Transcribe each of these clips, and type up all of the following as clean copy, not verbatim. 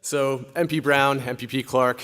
So MP Brown, MPP Clark,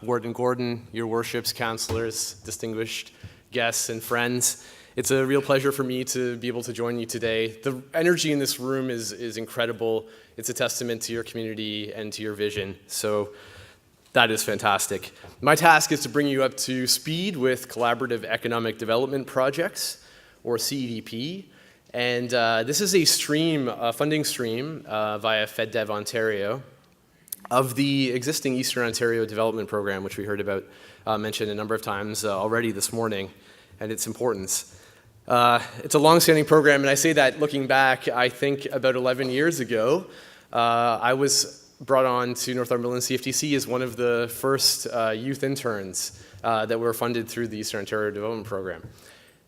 Warden Gordon, your worships, counselors, distinguished guests and friends, it's a real pleasure for me to be able to join you today. The energy in this room is incredible. It's a testament to your community and to your vision. So that is fantastic. My task is to bring you up to speed with collaborative economic development projects, or CEDP. And this is a funding stream via FedDev Ontario of the existing Eastern Ontario Development Program, which we heard about mentioned a number of times already this morning, and its importance. It's a long-standing program, and I say that looking back. I think about 11 years ago, I was brought on to Northumberland CFTC as one of the first youth interns that were funded through the Eastern Ontario Development Program.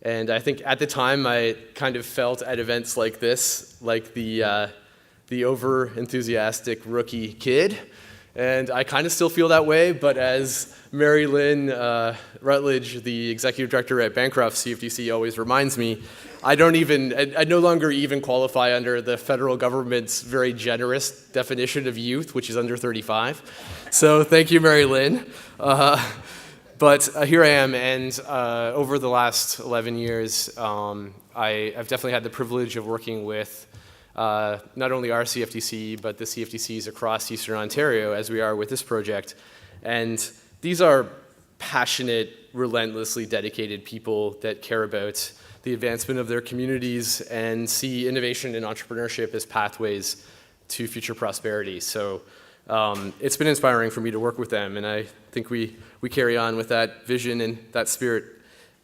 And I think at the time I kind of felt at events like this, like the over-enthusiastic rookie kid, and I kind of still feel that way, but as Mary Lynn Rutledge, the executive director at Bancroft CFTC, always reminds me, I no longer even qualify under the federal government's very generous definition of youth, which is under 35. So thank you, Mary Lynn. But here I am, and over the last 11 years, I've definitely had the privilege of working with not only our CFTC, but the CFTCs across Eastern Ontario, as we are with this project. And these are passionate, relentlessly dedicated people that care about the advancement of their communities and see innovation and entrepreneurship as pathways to future prosperity. So it's been inspiring for me to work with them, and I think we carry on with that vision and that spirit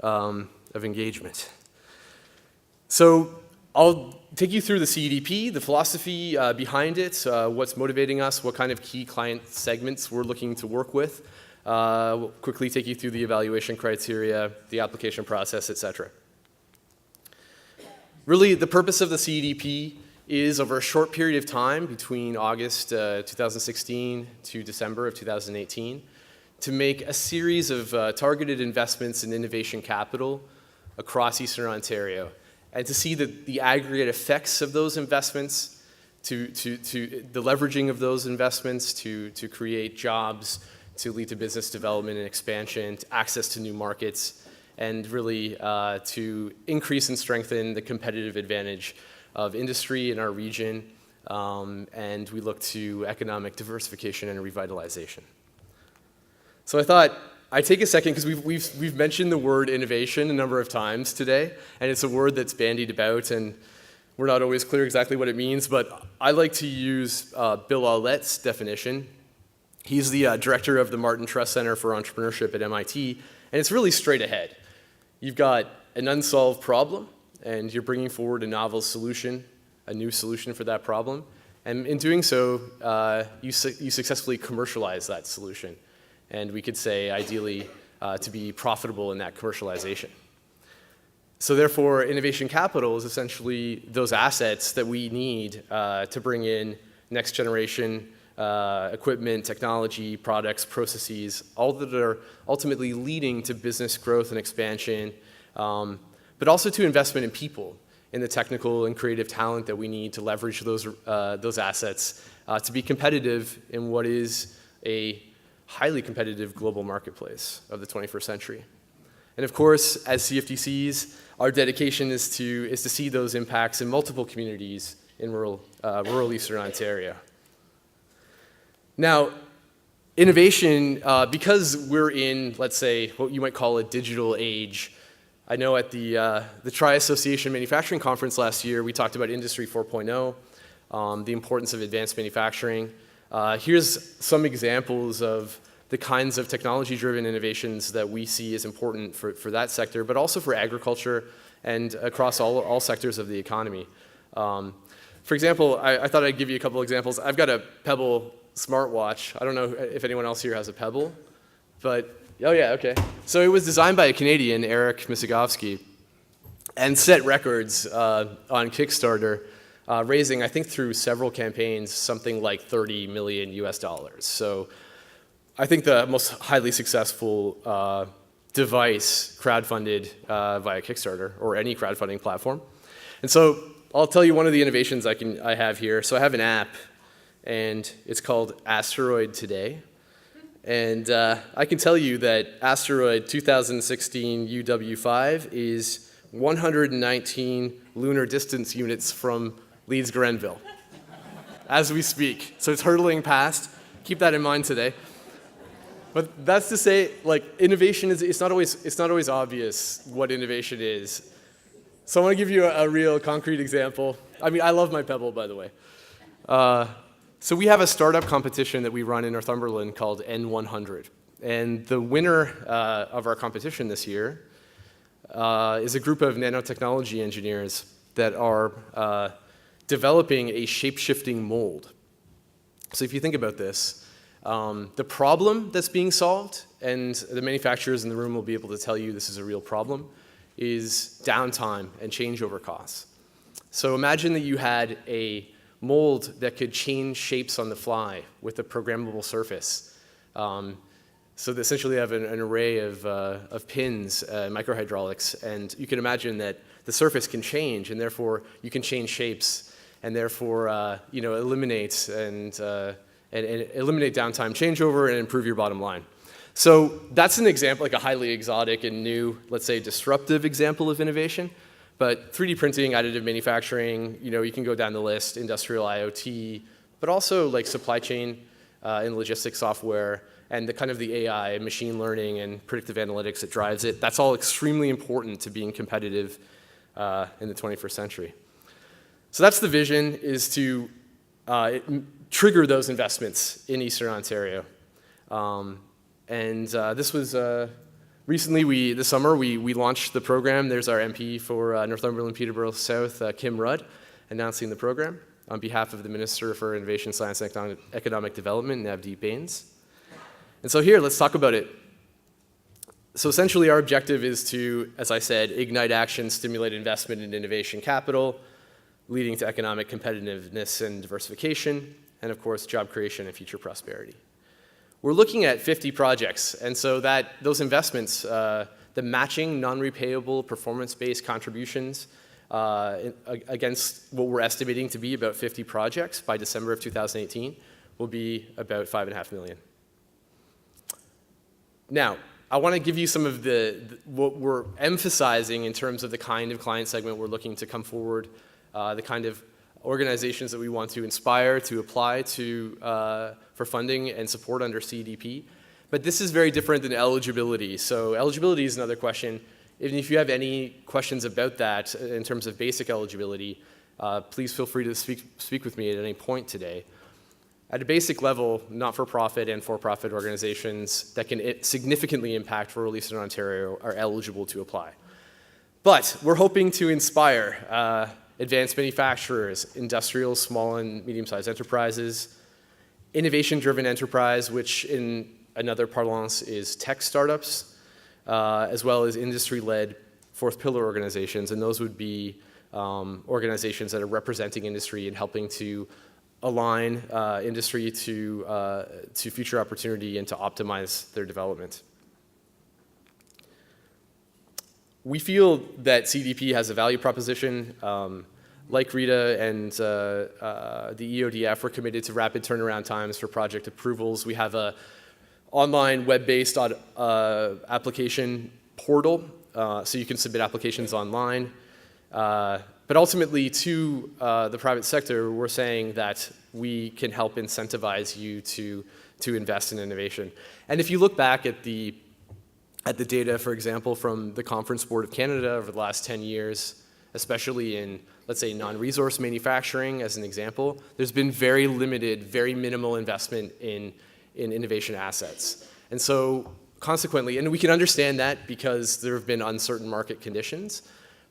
of engagement. So I'll take you through the CEDP, the philosophy behind it, what's motivating us, what kind of key client segments we're looking to work with. We'll quickly take you through the evaluation criteria, the application process, etc. Really, the purpose of the CEDP is over a short period of time between August 2016 to December of 2018 to make a series of targeted investments in innovation capital across Eastern Ontario, and to see the aggregate effects of those investments, to the leveraging of those investments to create jobs, to lead to business development and expansion, to access to new markets, and really to increase and strengthen the competitive advantage of industry in our region, and we look to economic diversification and revitalization. So I thought I'd take a second, because we've mentioned the word innovation a number of times today, and it's a word that's bandied about, and we're not always clear exactly what it means, but I like to use Bill Aulette's definition. He's the director of the Martin Trust Center for Entrepreneurship at MIT, and it's really straight ahead. You've got an unsolved problem, and you're bringing forward a novel solution, a new solution for that problem, and in doing so, you successfully commercialize that solution. And we could say, ideally, to be profitable in that commercialization. So therefore, innovation capital is essentially those assets that we need to bring in next generation equipment, technology, products, processes, all that are ultimately leading to business growth and expansion, but also to investment in people, in the technical and creative talent that we need to leverage those assets to be competitive in what is a highly competitive global marketplace of the 21st century. And of course, as CFTCs, our dedication is to see those impacts in multiple communities in rural Eastern Ontario. Now, innovation, because we're in, let's say, what you might call a digital age. I know at the Tri-Association Manufacturing Conference last year, we talked about Industry 4.0, the importance of advanced manufacturing. Here's some examples of the kinds of technology-driven innovations that we see as important for that sector, but also for agriculture and across all sectors of the economy. For example, I thought I'd give you a couple examples. I've got a Pebble smartwatch. I don't know if anyone else here has a Pebble, but oh yeah, okay. So it was designed by a Canadian, Eric Misigovsky, and set records on Kickstarter, raising, I think through several campaigns, something like $30 million US. So I think the most highly successful device crowdfunded via Kickstarter or any crowdfunding platform. And so I'll tell you one of the innovations I have here. So I have an app, and it's called Asteroid Today. And I can tell you that Asteroid 2016 UW5 is 119 lunar distance units from Leeds, Grenville, as we speak. So it's hurtling past. Keep that in mind today. But that's to say, like, innovation is, it's not always obvious what innovation is. So I want to give you a real concrete example. I mean, I love my Pebble, by the way. So we have a startup competition that we run in Northumberland called N100. And the winner of our competition this year is a group of nanotechnology engineers that are developing a shape-shifting mold. So if you think about this, the problem that's being solved, and the manufacturers in the room will be able to tell you this is a real problem, is downtime and changeover costs. So imagine that you had a mold that could change shapes on the fly with a programmable surface. So they essentially have an array of pins, microhydraulics, and you can imagine that the surface can change, and therefore you can change shapes, and therefore eliminate eliminate downtime changeover and improve your bottom line. So that's an example, like a highly exotic and new, let's say, disruptive example of innovation. But 3D printing, additive manufacturing, you can go down the list, industrial IoT, but also like supply chain and logistics software, and the kind of the AI, machine learning, and predictive analytics that drives it. That's all extremely important to being competitive in the 21st century. So that's the vision, is to trigger those investments in Eastern Ontario. This was recently, this summer, we launched the program. There's our MP for Northumberland Peterborough South, Kim Rudd, announcing the program on behalf of the Minister for Innovation, Science, and Economic Development, Navdeep Bains. And so here, let's talk about it. So essentially, our objective is to, as I said, ignite action, stimulate investment in innovation capital, leading to economic competitiveness and diversification, and of course, job creation and future prosperity. We're looking at 50 projects, and so those investments, the matching non-repayable performance-based contributions against what we're estimating to be about 50 projects by December of 2018 will be about $5.5 million. Now, I want to give you some of what we're emphasizing in terms of the kind of client segment we're looking to come forward, the kind of organizations that we want to inspire to apply to for funding and support under CDP. But this is very different than eligibility. So eligibility is another question. If you have any questions about that in terms of basic eligibility, please feel free to speak with me at any point today. At a basic level, not-for-profit and for-profit organizations that can significantly impact rural Eastern Ontario are eligible to apply. But we're hoping to inspire advanced manufacturers, industrial, small and medium-sized enterprises, innovation-driven enterprise, which in another parlance is tech startups, as well as industry-led fourth pillar organizations, and those would be organizations that are representing industry and helping to align industry to future opportunity and to optimize their development. We feel that CDP has a value proposition. Like Rita and the EODF, we're committed to rapid turnaround times for project approvals. We have an online web-based application portal, so you can submit applications online. But ultimately, to the private sector, we're saying that we can help incentivize you to invest in innovation. And if you look back at the data, for example, from the Conference Board of Canada over the last 10 years, especially in, let's say, non-resource manufacturing as an example, there's been very limited, very minimal investment in innovation assets. And so consequently, and we can understand that because there have been uncertain market conditions,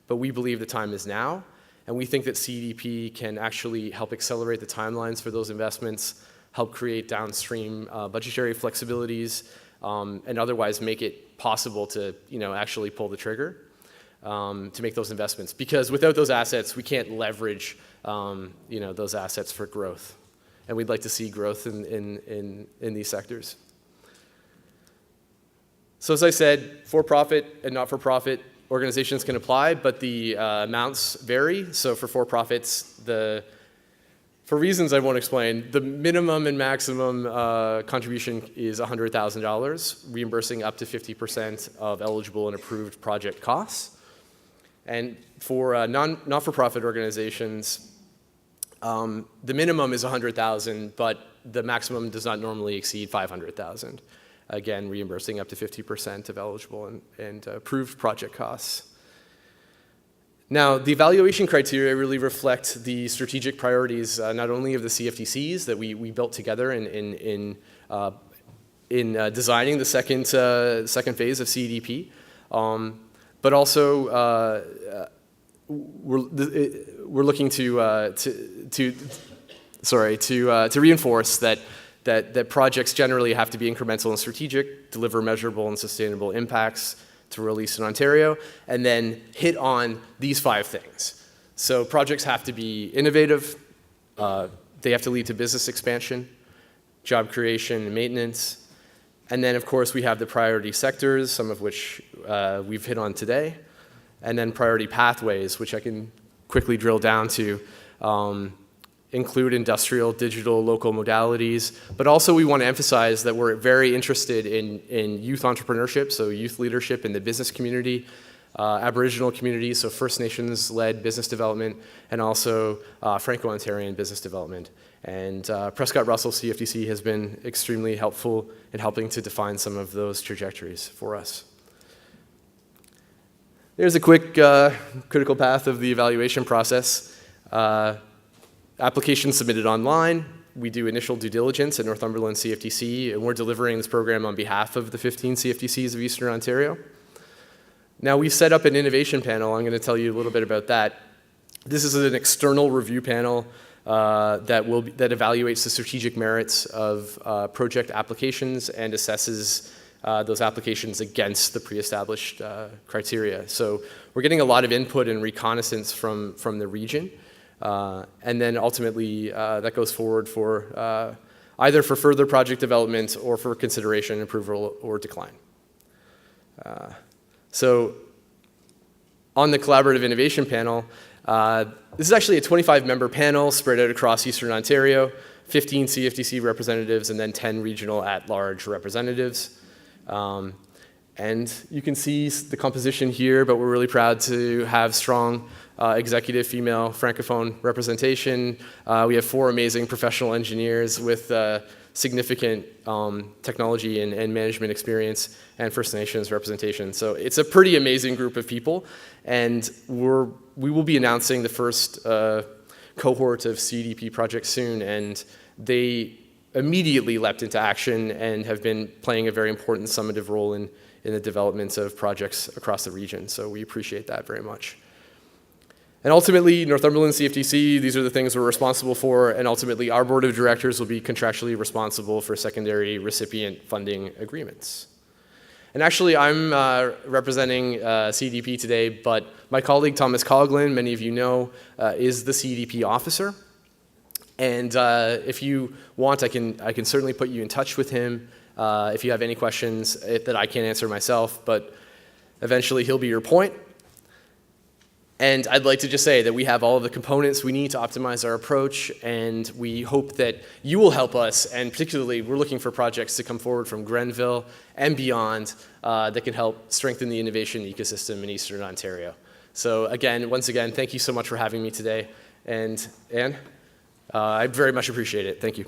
but we believe the time is now, and we think that CDP can actually help accelerate the timelines for those investments, help create downstream budgetary flexibilities, and otherwise make it possible to actually pull the trigger to make those investments. Because without those assets, we can't leverage those assets for growth. And we'd like to see growth in these sectors. So as I said, for-profit and not-for-profit organizations can apply, but the amounts vary. So for-profits, the For reasons I won't explain, the minimum and maximum contribution is $100,000, reimbursing up to 50% of eligible and approved project costs. And for not-for-profit organizations, the minimum is $100,000, but the maximum does not normally exceed $500,000. Again, reimbursing up to 50% of eligible and approved project costs. Now, the evaluation criteria really reflect the strategic priorities not only of the CFTCs that we built together in designing the second phase of CDP, but also we're looking to reinforce that projects generally have to be incremental and strategic, deliver measurable and sustainable impacts to release in Ontario, and then hit on these 5 things. So projects have to be innovative, they have to lead to business expansion, job creation and maintenance, and then of course we have the priority sectors, some of which we've hit on today, and then priority pathways, which I can quickly drill down to, include industrial, digital, local modalities, but also we want to emphasize that we're very interested in youth entrepreneurship, so youth leadership in the business community, Aboriginal communities, so First Nations-led business development, and also Franco-Ontarian business development. And Prescott Russell CFTC has been extremely helpful in helping to define some of those trajectories for us. There's a quick critical path of the evaluation process. Applications submitted online. We do initial due diligence at Northumberland CFTC, and we're delivering this program on behalf of the 15 CFTCs of Eastern Ontario. Now, we set up an innovation panel. I'm going to tell you a little bit about that. This is an external review panel that evaluates the strategic merits of project applications and assesses those applications against the pre-established criteria. So we're getting a lot of input and reconnaissance from the region. And then ultimately, that goes forward for either for further project development or for consideration, approval, or decline. So on the Collaborative Innovation Panel, this is actually a 25-member panel spread out across Eastern Ontario, 15 CFTC representatives, and then 10 regional at-large representatives. And you can see the composition here, but we're really proud to have strong executive female Francophone representation. We have 4 amazing professional engineers with significant technology and management experience and First Nations representation. So it's a pretty amazing group of people, and we will be announcing the first cohort of CDP projects soon, and they immediately leapt into action and have been playing a very important summative role in the development of projects across the region. So we appreciate that very much. And ultimately, Northumberland CFTC, these are the things we're responsible for, and ultimately our board of directors will be contractually responsible for secondary recipient funding agreements. And actually, I'm representing CDP today, but my colleague Thomas Coughlin, many of you know, is the CDP officer. And if you want, I can certainly put you in touch with him if you have any questions that I can't answer myself, but eventually he'll be your point. And I'd like to just say that we have all of the components we need to optimize our approach, and we hope that you will help us, and particularly we're looking for projects to come forward from Grenville and beyond that can help strengthen the innovation ecosystem in Eastern Ontario. So once again, thank you so much for having me today. And Anne, I very much appreciate it. Thank you.